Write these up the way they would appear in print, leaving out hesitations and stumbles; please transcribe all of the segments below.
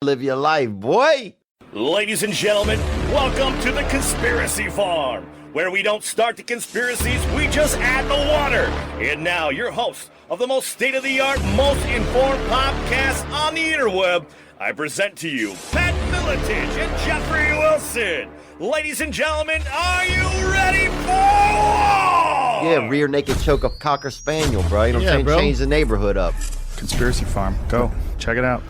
Live your life, boy. Ladies and gentlemen, welcome to the Conspiracy Farm, where we don't start the conspiracies, we just add the water. And now, your host of the most state-of-the-art, most informed podcast on the interweb, I present to you Pat Miletich and Jeffrey Wilson. Ladies and gentlemen, are you ready for war? Yeah, rear naked choke a Cocker Spaniel, bro. You know what I'm saying? Bro. Change the neighborhood up. Conspiracy Farm. Go. Check it out.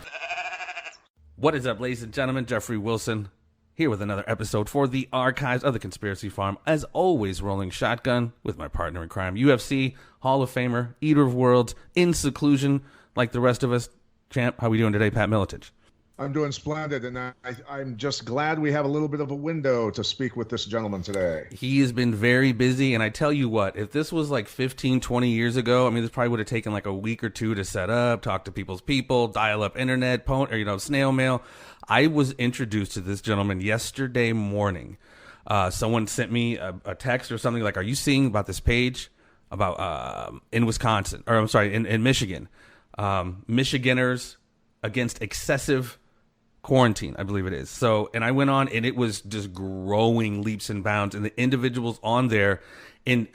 What is up, ladies and gentlemen? Jeffrey Wilson here with another episode for the archives of the Conspiracy Farm. As always, rolling shotgun with my partner in crime, UFC Hall of Famer, Eater of Worlds, in seclusion like the rest of us. Champ, how we doing today, Pat Miletich? I'm doing splendid, and I'm just glad we have a little bit of a window to speak with this gentleman today. He has been very busy, and I tell you what, if this was like 15, 20 years ago, I mean, this probably would have taken like a week or two to set up, talk to people's people, dial up internet, snail mail. I was introduced to this gentleman yesterday morning. Someone sent me a text or something like, are you seeing about this page about in Wisconsin, or I'm sorry, in Michigan, Michiganders against excessive quarantine, I believe it is. So, and I went on, and it was just growing leaps and bounds, and the individuals on there, and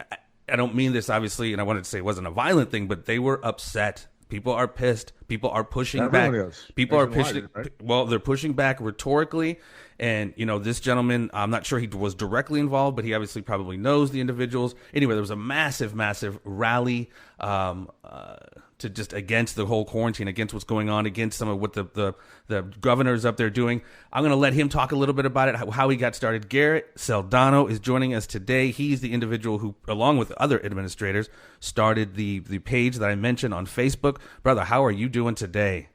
I don't mean this obviously, and I wanted to say it wasn't a violent thing, but they were upset. People are pissed. People are pushing back. People are pushing. Right? Well, they're pushing back rhetorically. And, you know, this gentleman, I'm not sure he was directly involved, but he obviously probably knows the individuals. Anyway, there was a massive, massive rally to just against the whole quarantine, against what's going on, against some of what the governors up there doing. I'm going to let him talk a little bit about it, how he got started. Garrett Soldano is joining us today. He's the individual who, along with other administrators, started the page that I mentioned on Facebook. Brother, how are you doing today?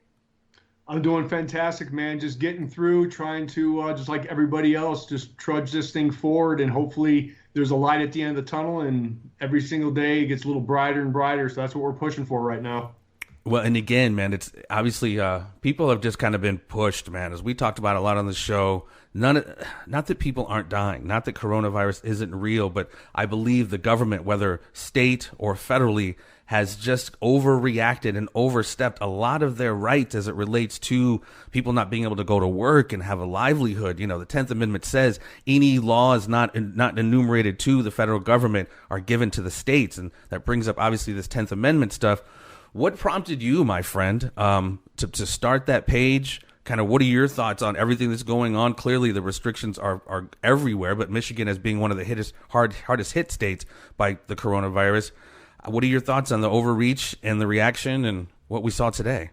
I'm doing fantastic, man. Just getting through, trying to, just like everybody else, just trudge this thing forward, and hopefully there's a light at the end of the tunnel, and every single day it gets a little brighter and brighter. So that's what we're pushing for right now. Well, and again, man, it's obviously people have just kind of been pushed, man. As we talked about a lot on the show, not that people aren't dying, not that coronavirus isn't real, but I believe the government, whether state or federally, has just overreacted and overstepped a lot of their rights as it relates to people not being able to go to work and have a livelihood. You know, the 10th Amendment says any laws not enumerated to the federal government are given to the states. And that brings up, obviously, this 10th Amendment stuff. What prompted you, my friend, to start that page? Kind of what are your thoughts on everything that's going on? Clearly, the restrictions are everywhere, but Michigan as being one of the hardest hit states by the coronavirus. What are your thoughts on the overreach and the reaction and what we saw today?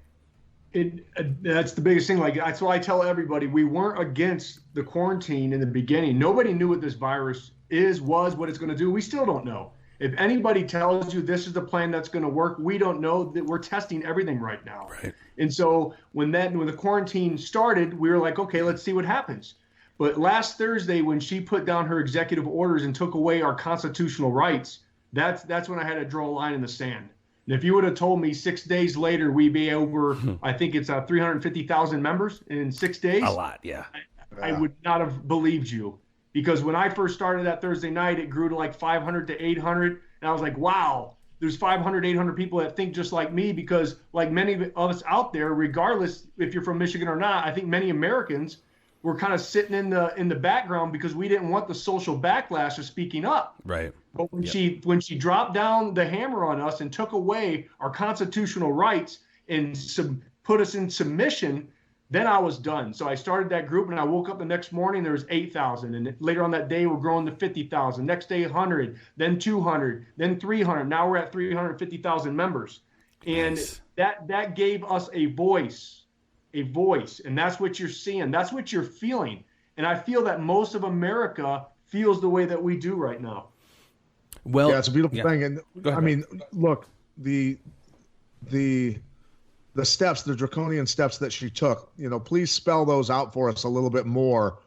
That's the biggest thing. Like, that's why I tell everybody, we weren't against the quarantine in the beginning. Nobody knew what this virus was, what it's going to do. We still don't know. If anybody tells you this is the plan that's going to work, we don't know. That we're testing everything right now. Right. And so when the quarantine started, we were like, okay, let's see what happens. But last Thursday, when she put down her executive orders and took away our constitutional rights, that's when I had to draw a line in the sand. And if you would have told me 6 days later we'd be over, I think it's 350,000 members in 6 days. A lot, yeah. I would not have believed you, because when I first started that Thursday night, it grew to like 500 to 800, and I was like, wow, there's 500, 800 people that think just like me, because like many of us out there, regardless if you're from Michigan or not, I think many Americans were kind of sitting in the background because we didn't want the social backlash of speaking up. Right. But when she dropped down the hammer on us and took away our constitutional rights and put us in submission, then I was done. So I started that group, and I woke up the next morning, there was 8,000. And later on that day, we're growing to 50,000. Next day, 100, then 200, then 300. Now we're at 350,000 members. And Nice. that gave us a voice. And that's what you're seeing. That's what you're feeling. And I feel that most of America feels the way that we do right now. Well, Yeah, it's a beautiful thing. And Go ahead, I mean, look, the steps, the draconian steps that she took, you know, please spell those out for us a little bit more.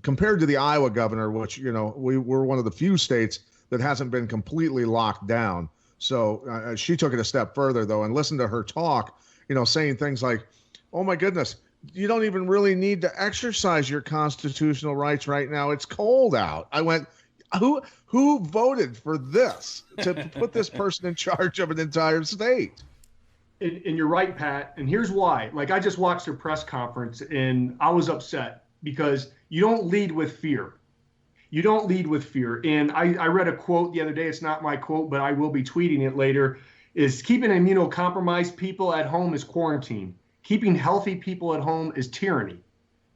Compared to the Iowa governor, which, you know, we're one of the few states that hasn't been completely locked down. So she took it a step further, though, and listen to her talk, you know, saying things like, oh, my goodness, you don't even really need to exercise your constitutional rights right now. It's cold out. I went, who voted for this to put this person in charge of an entire state? And you're right, Pat. And here's why. Like, I just watched their press conference and I was upset because you don't lead with fear. You don't lead with fear. And I read a quote the other day. It's not my quote, but I will be tweeting it later. Is keeping immunocompromised people at home is quarantine. Keeping healthy people at home is tyranny.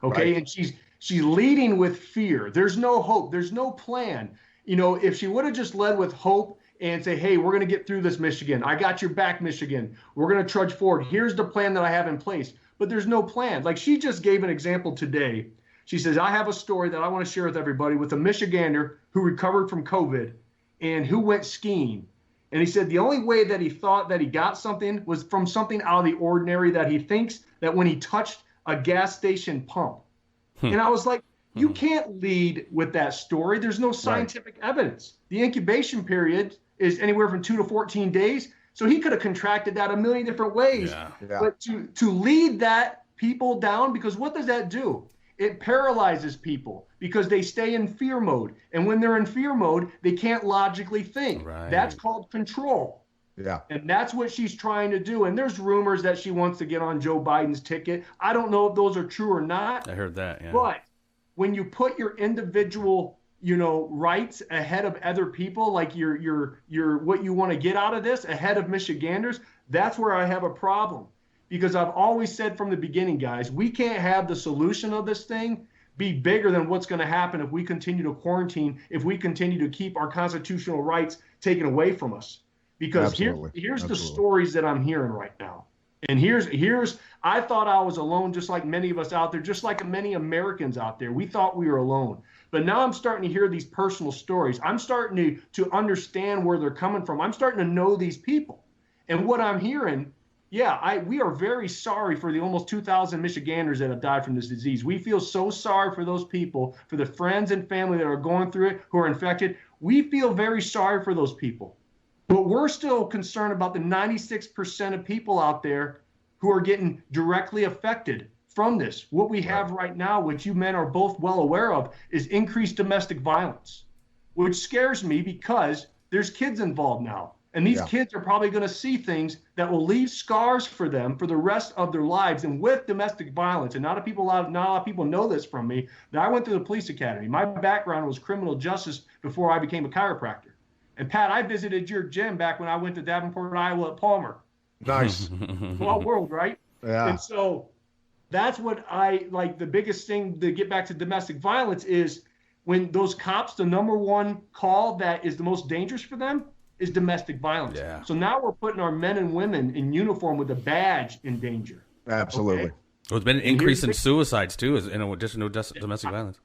Okay. Right. And she's leading with fear. There's no hope. There's no plan. You know, if she would have just led with hope and say, hey, we're going to get through this, Michigan. I got your back, Michigan. We're going to trudge forward. Here's the plan that I have in place. But there's no plan. Like, she just gave an example today. She says, I have a story that I want to share with everybody with a Michigander who recovered from COVID and who went skiing. And he said the only way that he thought that he got something was from something out of the ordinary, that he thinks that when he touched a gas station pump. And I was like, you can't lead with that story. There's no scientific evidence. The incubation period is anywhere from 2 to 14 days. So he could have contracted that a million different ways. Yeah. But to lead that people down, because what does that do? It paralyzes people because they stay in fear mode. And when they're in fear mode, they can't logically think. Right. That's called control. Yeah. And that's what she's trying to do. And there's rumors that she wants to get on Joe Biden's ticket. I don't know if those are true or not. I heard that, yeah. But when you put your individual, you know, rights ahead of other people, like your what you want to get out of this ahead of Michiganders, that's where I have a problem. Because I've always said from the beginning, guys, we can't have the solution of this thing be bigger than what's going to happen if we continue to quarantine, if we continue to keep our constitutional rights taken away from us. Because here's the stories that I'm hearing right now. And here's I thought I was alone, just like many of us out there, just like many Americans out there. We thought we were alone. But now I'm starting to hear these personal stories. I'm starting to understand where they're coming from. I'm starting to know these people. And what I'm hearing, we are very sorry for the almost 2,000 Michiganders that have died from this disease. We feel so sorry for those people, for the friends and family that are going through it, who are infected. We feel very sorry for those people. But we're still concerned about the 96% of people out there who are getting directly affected from this. What we have right now, which you men are both well aware of, is increased domestic violence, which scares me because there's kids involved now. And these kids are probably going to see things that will leave scars for them for the rest of their lives. And with domestic violence, and not a lot of people know this from me, that I went through the police academy. My background was criminal justice before I became a chiropractor. And Pat, I visited your gym back when I went to Davenport, Iowa at Palmer. Nice. Small world, right? Yeah. And so that's what I like. The biggest thing to get back to domestic violence is when those cops, the number one call that is the most dangerous for them is domestic violence. Yeah. So now we're putting our men and women in uniform with a badge in danger. Absolutely. Okay? There's been an increase in suicides too, in addition to domestic violence.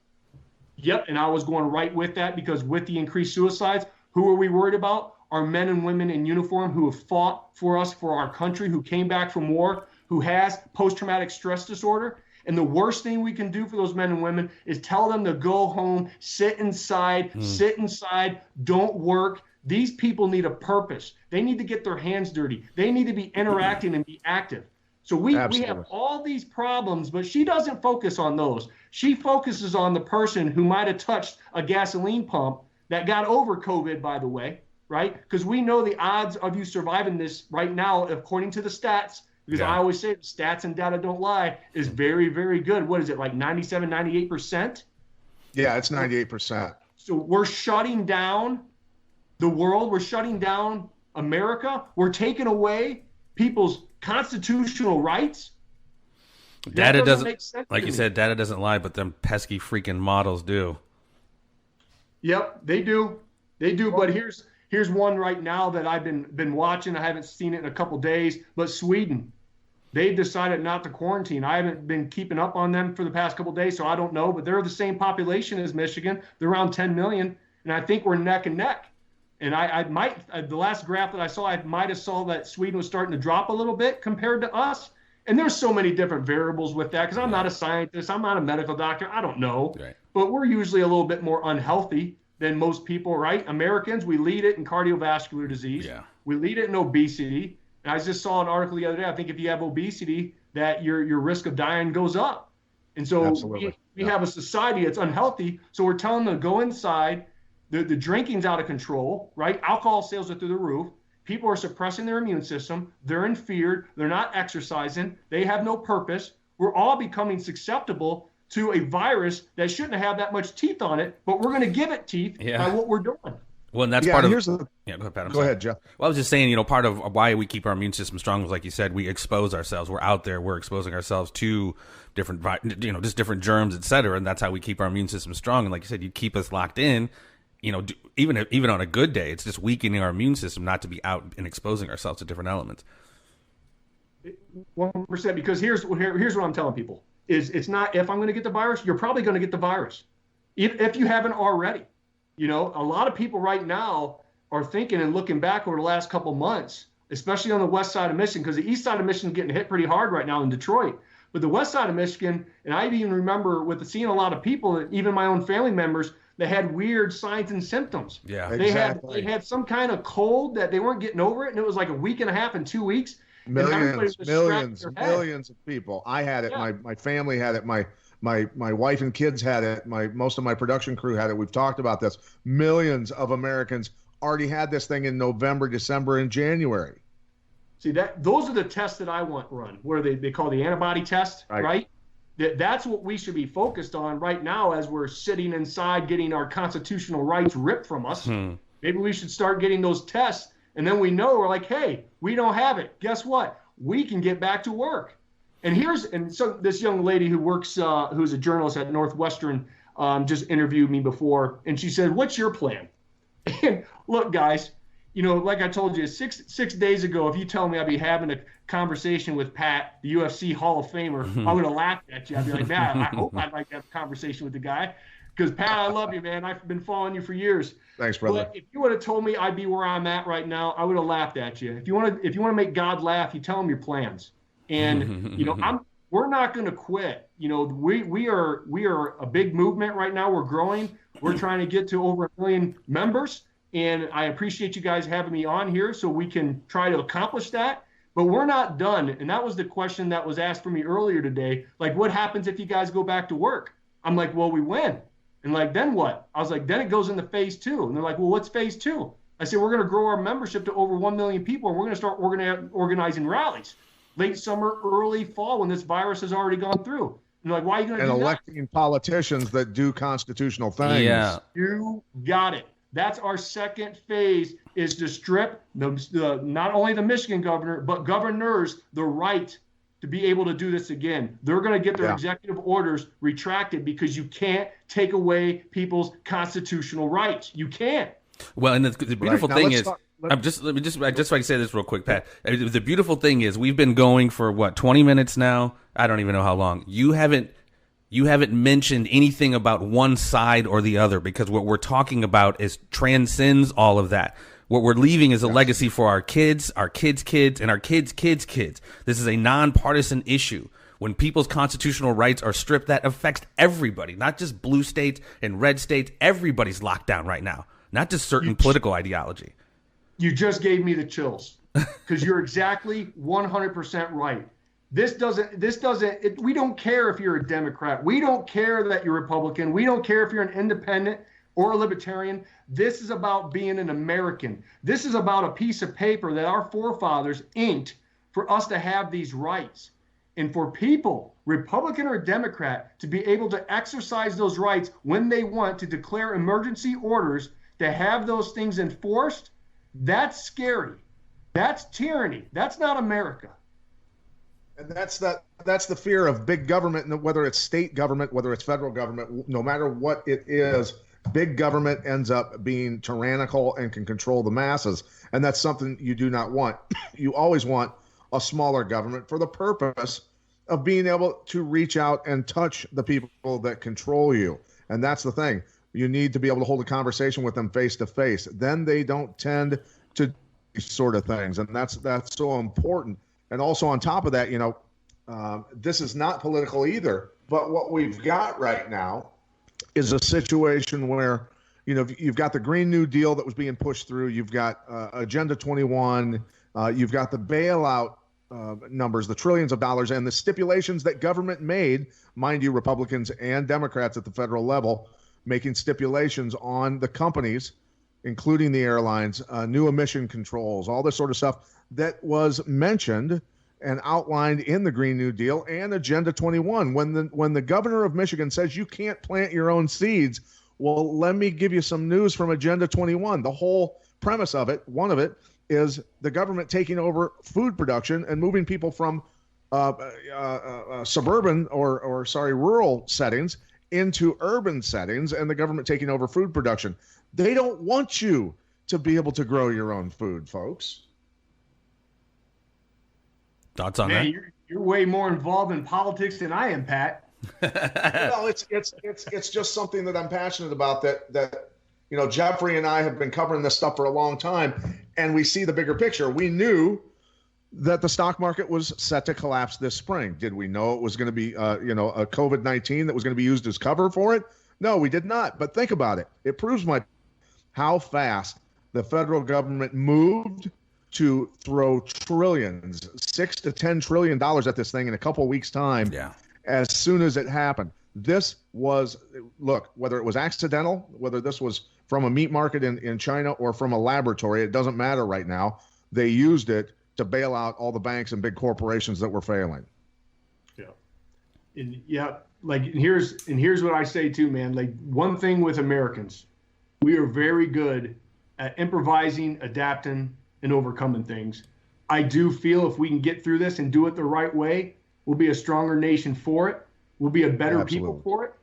Yep, and I was going right with that because with the increased suicides, who are we worried about? Our men and women in uniform who have fought for us, for our country, who came back from war, who has post-traumatic stress disorder. And the worst thing we can do for those men and women is tell them to go home, sit inside, don't work. These people need a purpose. They need to get their hands dirty. They need to be interacting and be active. So we have all these problems, but she doesn't focus on those. She focuses on the person who might have touched a gasoline pump that got over COVID, by the way, right? Because we know the odds of you surviving this right now, according to the stats, because I always say stats and data don't lie, is very, very good. What is it, like 97, 98%? Yeah, it's 98%. So we're shutting down the world. We're shutting down America. We're taking away people's constitutional rights. Data doesn't, like you said, data doesn't lie, but them pesky freaking models do. Yep, they do. They do. But here's one right now that I've been watching. I haven't seen it in a couple days. But Sweden, they decided not to quarantine. I haven't been keeping up on them for the past couple days, so I don't know. But they're the same population as Michigan. They're around 10 million, and I think we're neck and neck. And I might the last graph that I saw, I might have saw that Sweden was starting to drop a little bit compared to us. And there's so many different variables with that because I'm not a scientist. I'm not a medical doctor. I don't know. Right. But we're usually a little bit more unhealthy than most people, right? Americans, we lead it in cardiovascular disease. Yeah. We lead it in obesity. And I just saw an article the other day. I think if you have obesity, that your risk of dying goes up. And so we have a society that's unhealthy. So we're telling them to go inside. The drinking's out of control, right? Alcohol sales are through the roof. People are suppressing their immune system. They're in fear. They're not exercising. They have no purpose. We're all becoming susceptible to a virus that shouldn't have that much teeth on it, but we're going to give it teeth by what we're doing. Well, and that's part of. Go ahead, Pat. Go ahead, Jeff. Well, I was just saying, part of why we keep our immune system strong was, like you said, we expose ourselves. We're out there. We're exposing ourselves to different, just different germs, et cetera, and that's how we keep our immune system strong. And like you said, you keep us locked in. Even on a good day, it's just weakening our immune system not to be out and exposing ourselves to different elements. 100%. Because here's what I'm telling people: is it's not if I'm going to get the virus. You're probably going to get the virus, if you haven't already. A lot of people right now are thinking and looking back over the last couple months, especially on the west side of Michigan, because the east side of Michigan is getting hit pretty hard right now in Detroit. But the west side of Michigan, and I even remember seeing a lot of people, even my own family members, that had weird signs and symptoms. Yeah, they had some kind of cold that they weren't getting over it, and it was like a week and a half and 2 weeks. Millions of people. I had it. Yeah. My family had it. My wife and kids had it. Most of my production crew had it. We've talked about this. Millions of Americans already had this thing in November, December, and January. See, those are the tests that I want run, where they call the antibody test, right? That's what we should be focused on right now as we're sitting inside getting our constitutional rights ripped from us. Maybe we should start getting those tests, and then we know we're like, hey, we don't have it. Guess what? We can get back to work. And so this young lady who works, who's a journalist at Northwestern, just interviewed me before, and she said, "What's your plan?" And look, guys, like I told you, six days ago, if you tell me I'd be having a conversation with Pat, the UFC Hall of Famer, I would have laughed at you. I'd be like, man, I hope I'd like to have a conversation with the guy, because Pat, I love you, man. I've been following you for years. Thanks, brother. But if you would have told me I'd be where I'm at right now, I would have laughed at you. If you want to make God laugh, you tell him your plans. And we're not going to quit. We are a big movement right now. We're growing. We're trying to get to over 1 million members, and I appreciate you guys having me on here so we can try to accomplish that. But we're not done. And that was the question that was asked for me earlier today. Like, what happens if you guys go back to work? I'm like, well, we win. And like, then what? I was like, then it goes into phase 2. And they're like, well, what's phase 2? I said, we're going to grow our membership to over 1 million people, and we're going to start organizing rallies late summer, early fall, when this virus has already gone through. And like, why are you going to do that? And electing politicians that do constitutional things. Yeah. You got it. That's our second phase, is to strip not only the Michigan governor, but governors the right to be able to do this again. They're going to get their executive orders retracted, because you can't take away people's constitutional rights. You can't. Well, and the beautiful thing is, I just want to say this real quick, Pat. The beautiful thing is, we've been going for 20 minutes now. I don't even know how long. You haven't mentioned anything about one side or the other, because what we're talking about transcends all of that. What we're leaving is a legacy for our kids' kids, and our kids' kids' kids. This is a nonpartisan issue. When people's constitutional rights are stripped, that affects everybody, not just blue states and red states. Everybody's locked down right now, not just certain political ideology. You just gave me the chills, because you're exactly 100% right. We don't care if you're a Democrat. We don't care that you're Republican. We don't care if you're an independent or a libertarian. This is about being an American. This is about a piece of paper that our forefathers inked for us to have these rights. And for people, Republican or Democrat, to be able to exercise those rights when they want, to declare emergency orders, to have those things enforced, that's scary. That's tyranny. That's not America. And that's the fear of big government, whether it's state government, whether it's federal government, no matter what it is, big government ends up being tyrannical and can control the masses. And that's something you do not want. You always want a smaller government for the purpose of being able to reach out and touch the people that control you. And that's the thing. You need to be able to hold a conversation with them face to face. Then they don't tend to do these sort of things. And that's so important. And also on top of that, this is not political either. But what we've got right now is a situation where, you've got the Green New Deal that was being pushed through. You've got Agenda 21. You've got the bailout numbers, the trillions of dollars, and the stipulations that government made, mind you, Republicans and Democrats at the federal level, making stipulations on the companies including the airlines, new emission controls, all this sort of stuff that was mentioned and outlined in the Green New Deal and Agenda 21. When the governor of Michigan says you can't plant your own seeds, well, let me give you some news from Agenda 21. The whole premise of it, one of it, is the government taking over food production and moving people from suburban or rural settings into urban settings, and the government taking over food production. They don't want you to be able to grow your own food, folks. Thoughts on Man, that? you're way more involved in politics than I am, Pat. Well, it's just something that I'm passionate about. That Jeffrey and I have been covering this stuff for a long time, and we see the bigger picture. We knew that the stock market was set to collapse this spring. Did we know it was going to be a COVID-19 that was going to be used as cover for it? No, we did not. But think about it. It proves how fast the federal government moved to throw trillions, $6 to $10 trillion at this thing in a couple of weeks' time. Yeah. As soon as it happened. This was, look, whether it was accidental, whether this was from a meat market in China or from a laboratory, it doesn't matter right now. They used it to bail out all the banks and big corporations that were failing. Yeah. Here's what I say too, man. Like, one thing with Americans, we are very good at improvising, adapting, and overcoming things. I do feel if we can get through this and do it the right way, we'll be a stronger nation for it. We'll be a better people for it.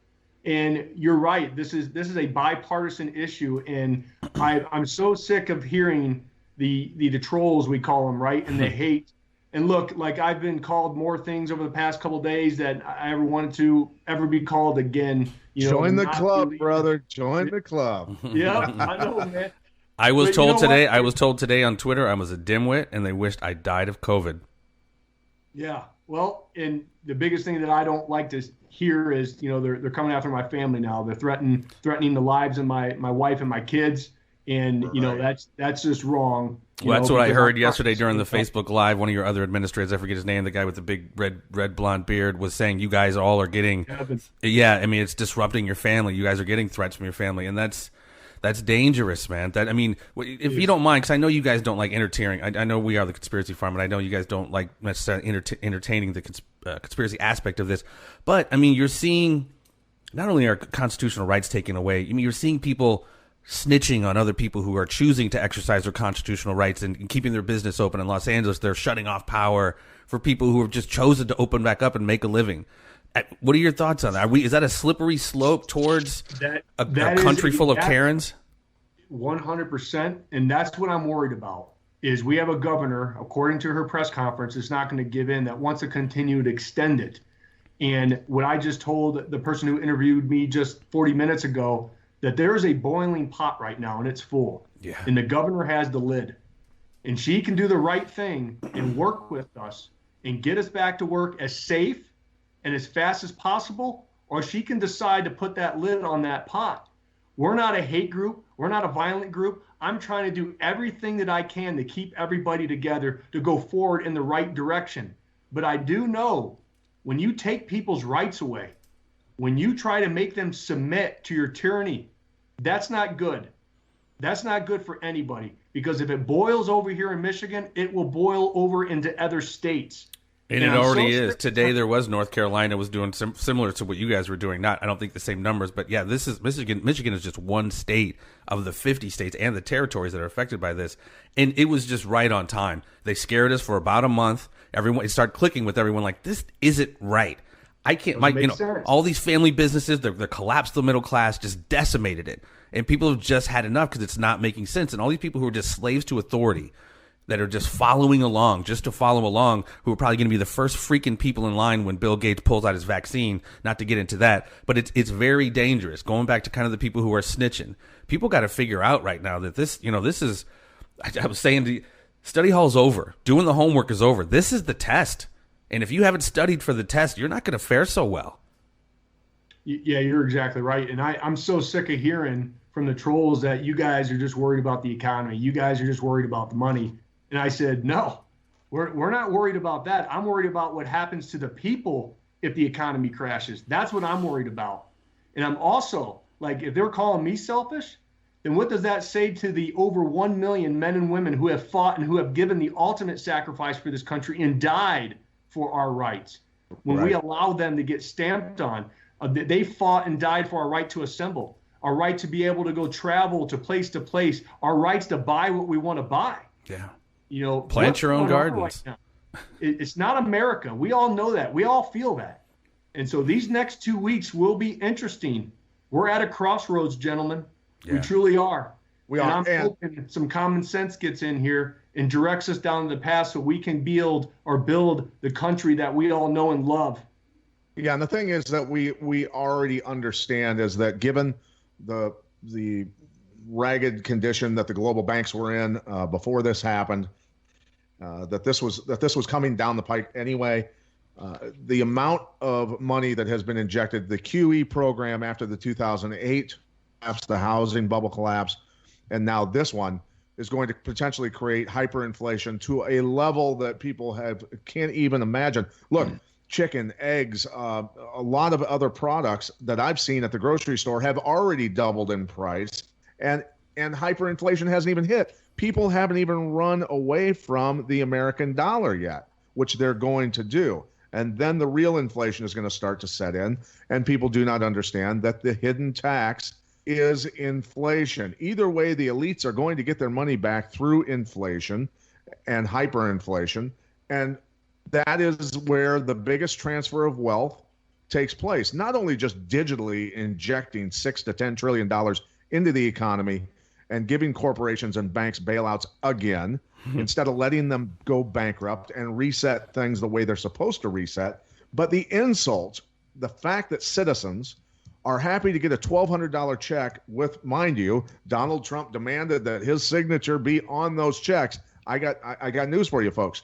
And you're right. This is a bipartisan issue, and I'm so sick of hearing the trolls, we call them, right, and the hate. And look, like, I've been called more things over the past couple of days that I ever wanted to ever be called again. Join the club, brother. Join the club. Yeah, I know, man. I was told today on Twitter I was a dimwit, and they wished I died of COVID. Yeah. Well, and the biggest thing that I don't like to hear is, they're coming after my family now. They're threatening the lives of my wife and my kids. And, that's just wrong. Well, that's what I heard yesterday during the Facebook Live. One of your other administrators, I forget his name, the guy with the big red blonde beard, was saying you guys all are getting, it's disrupting your family. You guys are getting threats from your family. And that's dangerous, man. If you don't mind, because I know you guys don't like entertaining. I know we are the conspiracy farm, and I know you guys don't like necessarily entertaining the conspiracy aspect of this. But you're seeing not only are constitutional rights taken away. You're seeing people snitching on other people who are choosing to exercise their constitutional rights and keeping their business open in Los Angeles. They're shutting off power for people who have just chosen to open back up and make a living. What are your thoughts on that? Is that a slippery slope towards a country full of Karens? 100%. And that's what I'm worried about, is we have a governor, according to her press conference, is not going to give in, that wants to continue to extend it. And what I just told the person who interviewed me just 40 minutes ago, that there is a boiling pot right now and it's full. Yeah. And the governor has the lid. And she can do the right thing and work with us and get us back to work as safe and as fast as possible, or she can decide to put that lid on that pot. We're not a hate group. We're not a violent group. I'm trying to do everything that I can to keep everybody together to go forward in the right direction. But I do know when you take people's rights away, when you try to make them submit to your tyranny, that's not good. That's not good for anybody, because if it boils over here in Michigan, it will boil over into other states. And it already is. Today there was North Carolina was doing similar to what you guys were doing. I don't think the same numbers, but yeah, this is Michigan. Michigan is just one state of the 50 states and the territories that are affected by this. And it was just right on time. They scared us for about a month. It started clicking with everyone like, this isn't right. I can't, all these family businesses, they're collapsed the middle class, just decimated it. And people have just had enough because it's not making sense. And all these people who are just slaves to authority, that are just following along, just to follow along, who are probably going to be the first freaking people in line when Bill Gates pulls out his vaccine, not to get into that. But it's very dangerous. Going back to kind of the people who are snitching. People got to figure out right now that this is, I was saying, study hall's over. Doing the homework is over. This is the test. And if you haven't studied for the test, you're not going to fare so well. Yeah, you're exactly right. And I'm so sick of hearing from the trolls that you guys are just worried about the economy. You guys are just worried about the money. And I said, no, we're not worried about that. I'm worried about what happens to the people if the economy crashes. That's what I'm worried about. And I'm also, like, if they're calling me selfish, then what does that say to the over 1 million men and women who have fought and who have given the ultimate sacrifice for this country and died for our rights? When we allow them to get stamped on, they fought and died for our right to assemble, our right to be able to go travel to place, our rights to buy what we want to buy. Yeah. You know, plant your own gardens. Right, it's not America. We all know that. We all feel that. And so these next 2 weeks will be interesting. We're at a crossroads, gentlemen. Yeah. We truly are. I'm hoping some common sense gets in here and directs us down the path so we can build the country that we all know and love. Yeah, and the thing is that we already understand is that given the ragged condition that the global banks were in before this happened, that this was coming down the pike anyway. The amount of money that has been injected, the QE program after the 2008 collapse, the housing bubble collapse, and now this one is going to potentially create hyperinflation to a level that people can't even imagine. Look, chicken, eggs, a lot of other products that I've seen at the grocery store have already doubled in price, and hyperinflation hasn't even hit. People haven't even run away from the American dollar yet, which they're going to do. And then the real inflation is going to start to set in, and people do not understand that the hidden tax is inflation. Either way, the elites are going to get their money back through inflation and hyperinflation, and that is where the biggest transfer of wealth takes place. Not only just digitally injecting $6 to $10 trillion into the economy and giving corporations and banks bailouts again, instead of letting them go bankrupt and reset things the way they're supposed to reset, but the insult, the fact that citizens are happy to get a $1,200 check with, mind you, Donald Trump demanded that his signature be on those checks. I got news for you, folks.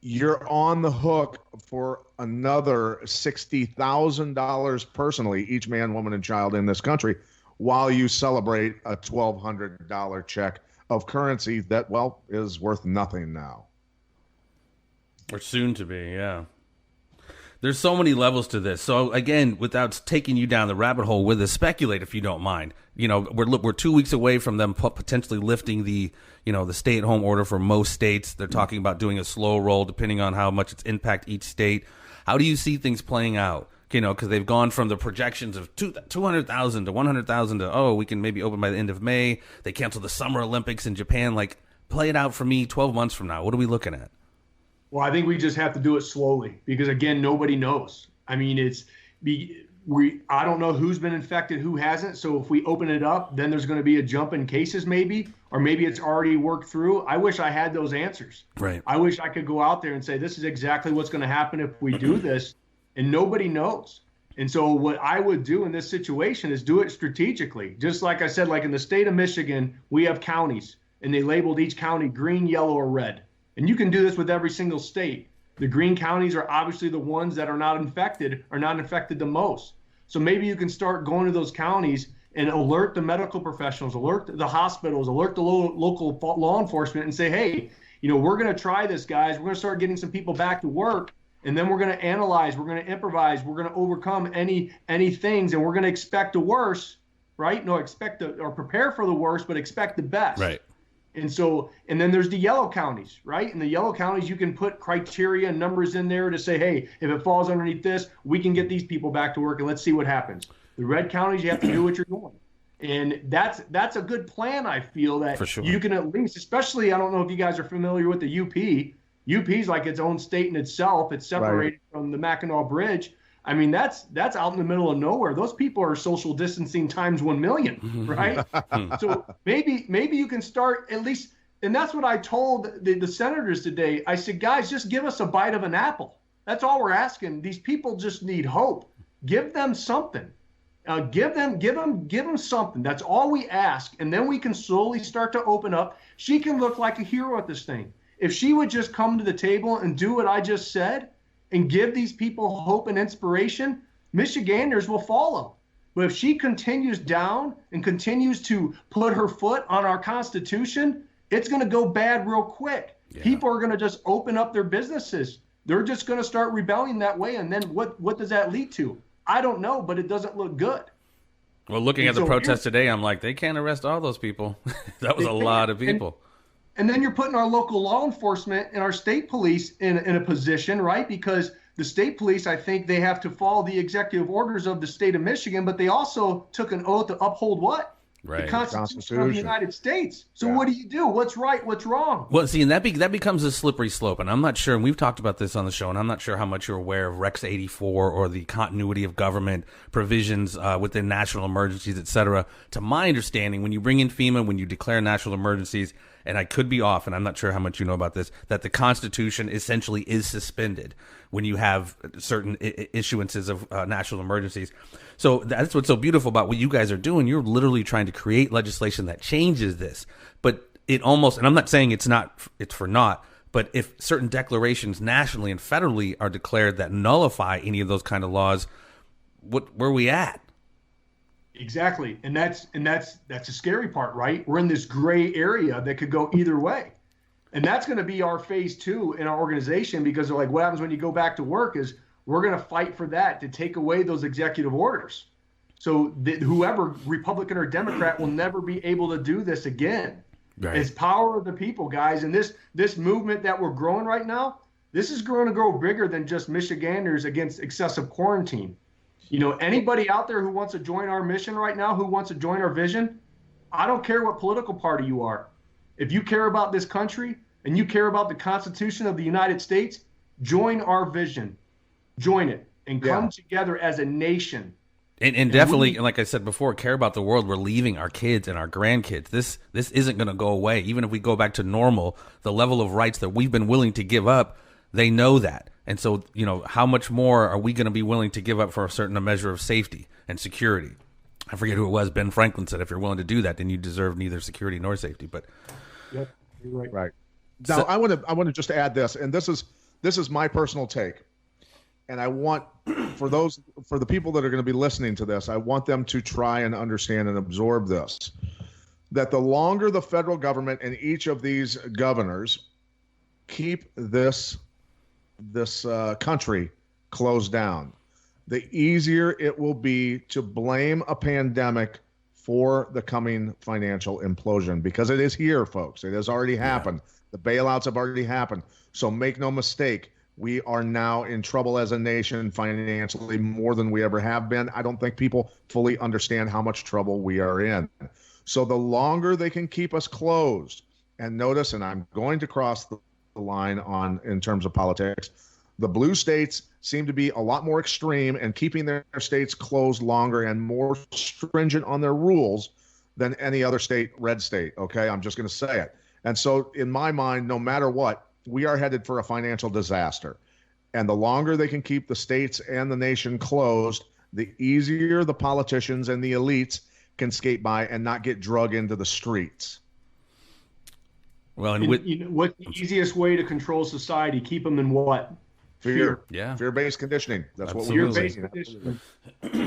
You're on the hook for another $60,000 personally, each man, woman, and child in this country, while you celebrate a $1,200 check of currency that, well, is worth nothing now. Or soon to be, yeah. There's so many levels to this. So again, without taking you down the rabbit hole with this, speculate if you don't mind. You know, we're 2 weeks away from them potentially lifting the stay-at-home order for most states. They're talking about doing a slow roll depending on how much it's impact each state. How do you see things playing out? You know, because they've gone from the projections of 200,000 to 100,000 to, we can maybe open by the end of May. They canceled the Summer Olympics in Japan. Like, play it out for me 12 months from now. What are we looking at? Well, I think we just have to do it slowly because, again, nobody knows. I mean, I don't know who's been infected, who hasn't. So if we open it up, then there's going to be a jump in cases maybe, or maybe it's already worked through. I wish I had those answers. Right. I wish I could go out there and say, this is exactly what's going to happen if we do this. And nobody knows. And so what I would do in this situation is do it strategically. Just like I said, like in the state of Michigan, we have counties, and they labeled each county green, yellow, or red. And you can do this with every single state. The green counties are obviously the ones that are not infected the most. So maybe you can start going to those counties and alert the medical professionals, alert the hospitals, alert the local law enforcement and say, hey, we're going to try this, guys. We're going to start getting some people back to work. And then we're going to analyze, we're going to improvise, we're going to overcome any things, and we're going to expect the worst, right? No, or prepare for the worst, but expect the best. Right. And then there's the yellow counties, right? In the yellow counties, you can put criteria and numbers in there to say, hey, if it falls underneath this, we can get these people back to work, and let's see what happens. The red counties, you have to do what you're doing. And that's a good plan, I feel, that for sure. You can at least, especially, I don't know if you guys are familiar with the UP. UP's like its own state in itself. It's separated from the Mackinac Bridge. I mean, that's out in the middle of nowhere. Those people are social distancing times 1 million, right? So maybe you can start at least, and that's what I told the senators today. I said, guys, just give us a bite of an apple. That's all we're asking. These people just need hope. Give them something. Give them something. That's all we ask, and then we can slowly start to open up. She can look like a hero at this thing. If she would just come to the table and do what I just said and give these people hope and inspiration, Michiganders will follow. But if she continues down and continues to put her foot on our Constitution, it's going to go bad real quick. Yeah. People are going to just open up their businesses. They're just going to start rebelling that way. And then what does that lead to? I don't know, but it doesn't look good. Well, looking at the protest today, I'm like, they can't arrest all those people. That was a lot of people. And then you're putting our local law enforcement and our state police in a position, right? Because the state police, I think they have to follow the executive orders of the state of Michigan, but they also took an oath to uphold what? Right. The Constitution of the United States. So what do you do? What's right? What's wrong? Well, see, and that becomes a slippery slope. And I'm not sure, and we've talked about this on the show, and I'm not sure how much you're aware of Rex 84 or the continuity of government provisions within national emergencies, et cetera. To my understanding, when you bring in FEMA, when you declare national emergencies, and I could be off, and I'm not sure how much you know about this, that the Constitution essentially is suspended when you have certain issuances of national emergencies. So that's what's so beautiful about what you guys are doing. You're literally trying to create legislation that changes this. But it almost, and I'm not saying it's for naught, but if certain declarations nationally and federally are declared that nullify any of those kind of laws, where are we at? Exactly. And that's a scary part, right? We're in this gray area that could go either way. And that's going to be our phase 2 in our organization, because they're like, what happens when you go back to work is we're going to fight for that to take away those executive orders. So that whoever, Republican or Democrat, will never be able to do this again. Right. It's power of the people, guys. And this movement that we're growing right now, this is going to grow bigger than just Michiganders against excessive quarantine. You know, anybody out there who wants to join our mission right now, who wants to join our vision, I don't care what political party you are. If you care about this country and you care about the Constitution of the United States, join our vision. Join it and come together as a nation. And definitely, like I said before, care about the world. We're leaving our kids and our grandkids. This isn't going to go away. Even if we go back to normal, the level of rights that we've been willing to give up, they know that. And so, you know, how much more are we going to be willing to give up for a certain measure of safety and security? I forget who it was. Ben Franklin said, if you're willing to do that, then you deserve neither security nor safety. But yep, you're right. Right. Now, so, I want to just add this, and this is my personal take. And I want, for the people that are going to be listening to this, I want them to try and understand and absorb this, that the longer the federal government and each of these governors keep this country closed down, the easier it will be to blame a pandemic for the coming financial implosion, because it is here, folks. It has already happened. The bailouts have already happened. So make no mistake, we are now in trouble as a nation financially more than we ever have been. I don't think people fully understand how much trouble we are in. So the longer they can keep us closed, and notice, and I'm going to cross the line in terms of politics, the blue states seem to be a lot more extreme and keeping their states closed longer and more stringent on their rules than any other red state. Okay, I'm just going to say it. And so in my mind, no matter what, we are headed for a financial disaster. And the longer they can keep the states and the nation closed, the easier the politicians and the elites can skate by and not get drug into the streets. Well, and what's the easiest way to control society? Keep them in what? Fear. Yeah. Fear-based conditioning. That's Absolutely. what we're Fear-based conditioning.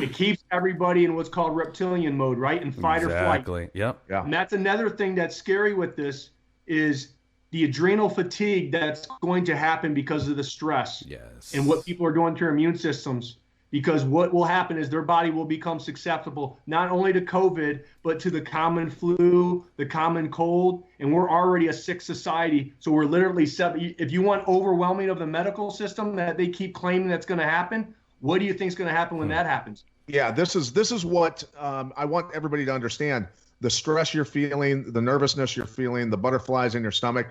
It keeps everybody in what's called reptilian mode, right? In fight or flight. Exactly. Yep. Yeah. And that's another thing that's scary with this is the adrenal fatigue that's going to happen because of the stress. Yes. And what people are doing to their immune systems. Because what will happen is their body will become susceptible not only to COVID, but to the common flu, the common cold. And we're already a sick society. So we're literally, if you want overwhelming of the medical system that they keep claiming that's going to happen, what do you think is going to happen when that happens? Yeah, this is what I want everybody to understand. The stress you're feeling, the nervousness you're feeling, the butterflies in your stomach,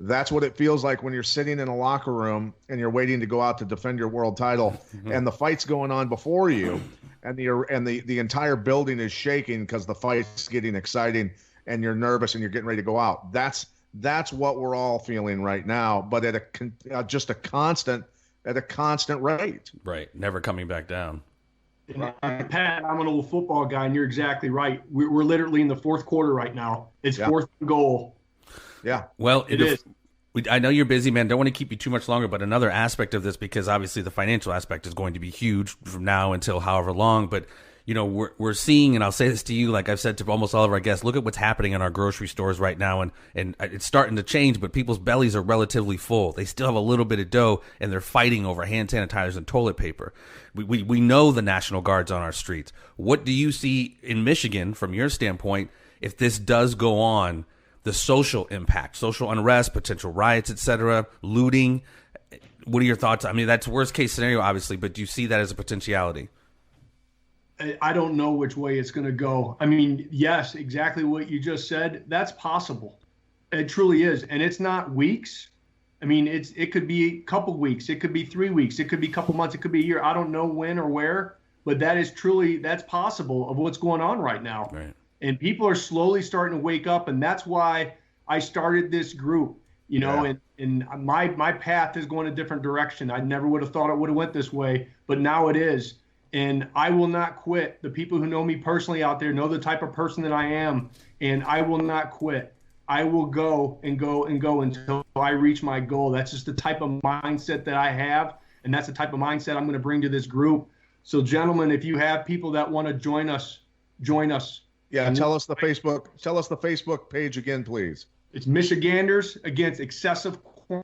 that's what it feels like when you're sitting in a locker room and you're waiting to go out to defend your world title, and the fight's going on before you, and the entire building is shaking because the fight's getting exciting, and you're nervous and you're getting ready to go out. That's what we're all feeling right now, but at a constant rate. Right, never coming back down. Pat, I'm an old football guy, and you're exactly right. We're literally in the fourth quarter right now. It's fourth and goal. Yeah. Well, it is. I know you're busy, man. Don't want to keep you too much longer, but another aspect of this, because obviously the financial aspect is going to be huge from now until however long, but you know, we're seeing, and I'll say this to you, like I've said to almost all of our guests, look at what's happening in our grocery stores right now, and it's starting to change, but people's bellies are relatively full. They still have a little bit of dough, and they're fighting over hand sanitizers and toilet paper. We know the National Guard's on our streets. What do you see in Michigan, from your standpoint, if this does go on, the social impact, social unrest, potential riots, etc., looting? What are your thoughts? I mean, that's worst case scenario, obviously, but do you see that as a potentiality? I don't know which way it's going to go. I mean, yes, exactly what you just said. That's possible. It truly is. And it's not weeks. I mean, it could be a couple weeks. It could be 3 weeks. It could be a couple months. It could be a year. I don't know when or where, but that's possible of what's going on right now. Right. And people are slowly starting to wake up. And that's why I started this group, you know, and my path is going a different direction. I never would have thought it would have went this way, but now it is. And I will not quit. The people who know me personally out there know the type of person that I am, and I will not quit. I will go and go and go until I reach my goal. That's just the type of mindset that I have, and that's the type of mindset I'm going to bring to this group. So, gentlemen, if you have people that want to join us, join us. Yeah, tell us the Facebook page again, please. It's Michiganders Against Excessive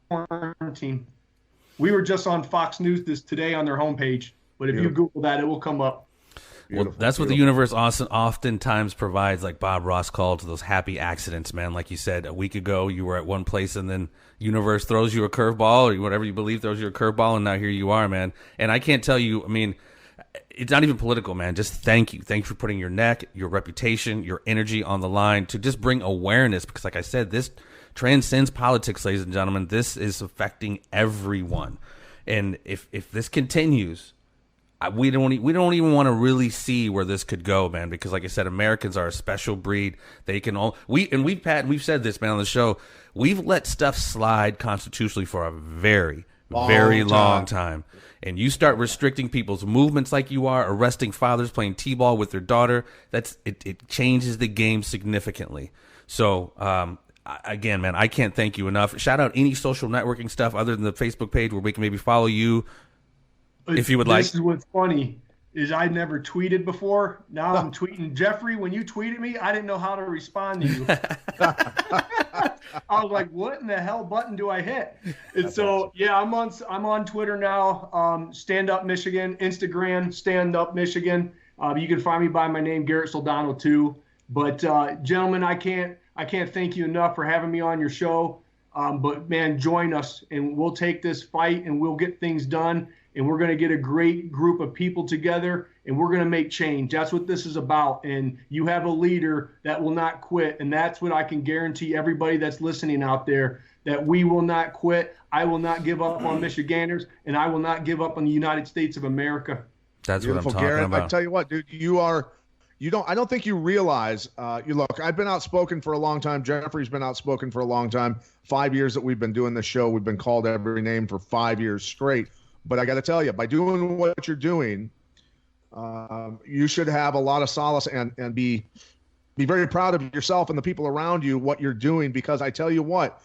Quarantine. We were just on Fox News today on their homepage. But if you Google that, it will come up. Well, that's what the universe oftentimes provides, like Bob Ross called to those happy accidents, man. Like you said, a week ago, you were at one place, and then universe throws you a curveball, or whatever you believe throws you a curveball, and now here you are, man. And I can't tell you, I mean, it's not even political, man. Just thank you. Thank you for putting your neck, your reputation, your energy on the line to just bring awareness. Because like I said, this transcends politics, ladies and gentlemen. This is affecting everyone. And if this continues, we don't even want to really see where this could go, man, because like I said, Americans are a special breed. They can we've said this, man, on the show. We've let stuff slide constitutionally for a very long time. And you start restricting people's movements like you are, arresting fathers playing T-ball with their daughter, it changes the game significantly. So again, man, I can't thank you enough. Shout out any social networking stuff other than the Facebook page where we can maybe follow you. If you would like. This is what's funny is I never tweeted before. Now I'm tweeting. Jeffrey, when you tweeted me, I didn't know how to respond to you. I was like, what in the hell button do I hit? And so, yeah, I'm on Twitter now. Stand Up Michigan, Instagram, Stand Up Michigan. You can find me by my name, Garrett Soldano, too. But gentlemen, I can't thank you enough for having me on your show. But man, join us and we'll take this fight and we'll get things done. And we're going to get a great group of people together, and we're going to make change. That's what this is about. And you have a leader that will not quit, and that's what I can guarantee everybody that's listening out there, that we will not quit. I will not give up on Michiganders, and I will not give up on the United States of America. That's Beautiful, what I'm talking Garrett, about. I tell you what, dude, I don't think you realize, look, I've been outspoken for a long time. Jeffrey's been outspoken for a long time. 5 years that we've been doing this show, we've been called every name for 5 years straight. But I got to tell you, by doing what you're doing, you should have a lot of solace and be very proud of yourself and the people around you, what you're doing, because I tell you what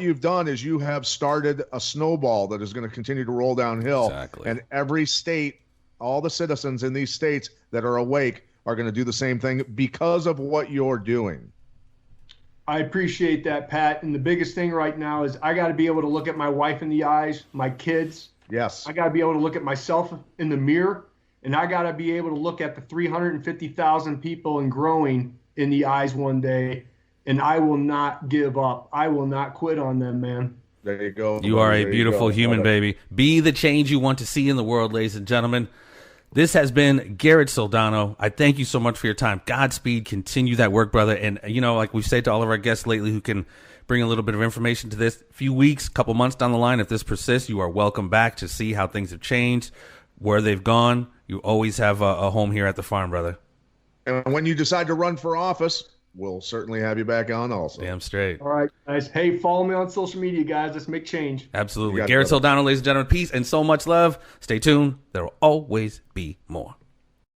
you've done is you have started a snowball that is going to continue to roll downhill. Exactly. And every state, all the citizens in these states that are awake are going to do the same thing because of what you're doing. I appreciate that, Pat. And the biggest thing right now is I got to be able to look at my wife in the eyes, my kids. Yes. I got to be able to look at myself in the mirror, and I got to be able to look at the 350,000 people and growing in the eyes one day, and I will not give up. I will not quit on them, man. There you go. You are a beautiful human, baby. Be the change you want to see in the world, ladies and gentlemen. This has been Garrett Soldano. I thank you so much for your time. Godspeed. Continue that work, brother. And, you know, like we've said to all of our guests lately who can bring a little bit of information to this, few weeks, couple months down the line, if this persists, you are welcome back to see how things have changed, where they've gone. You always have a home here at the farm, brother. And when you decide to run for office, we'll certainly have you back on also. Damn straight. All right, guys. Hey, follow me on social media, guys. Let's make change. Absolutely. Garrett Soldano, ladies and gentlemen, peace and so much love. Stay tuned. There will always be more.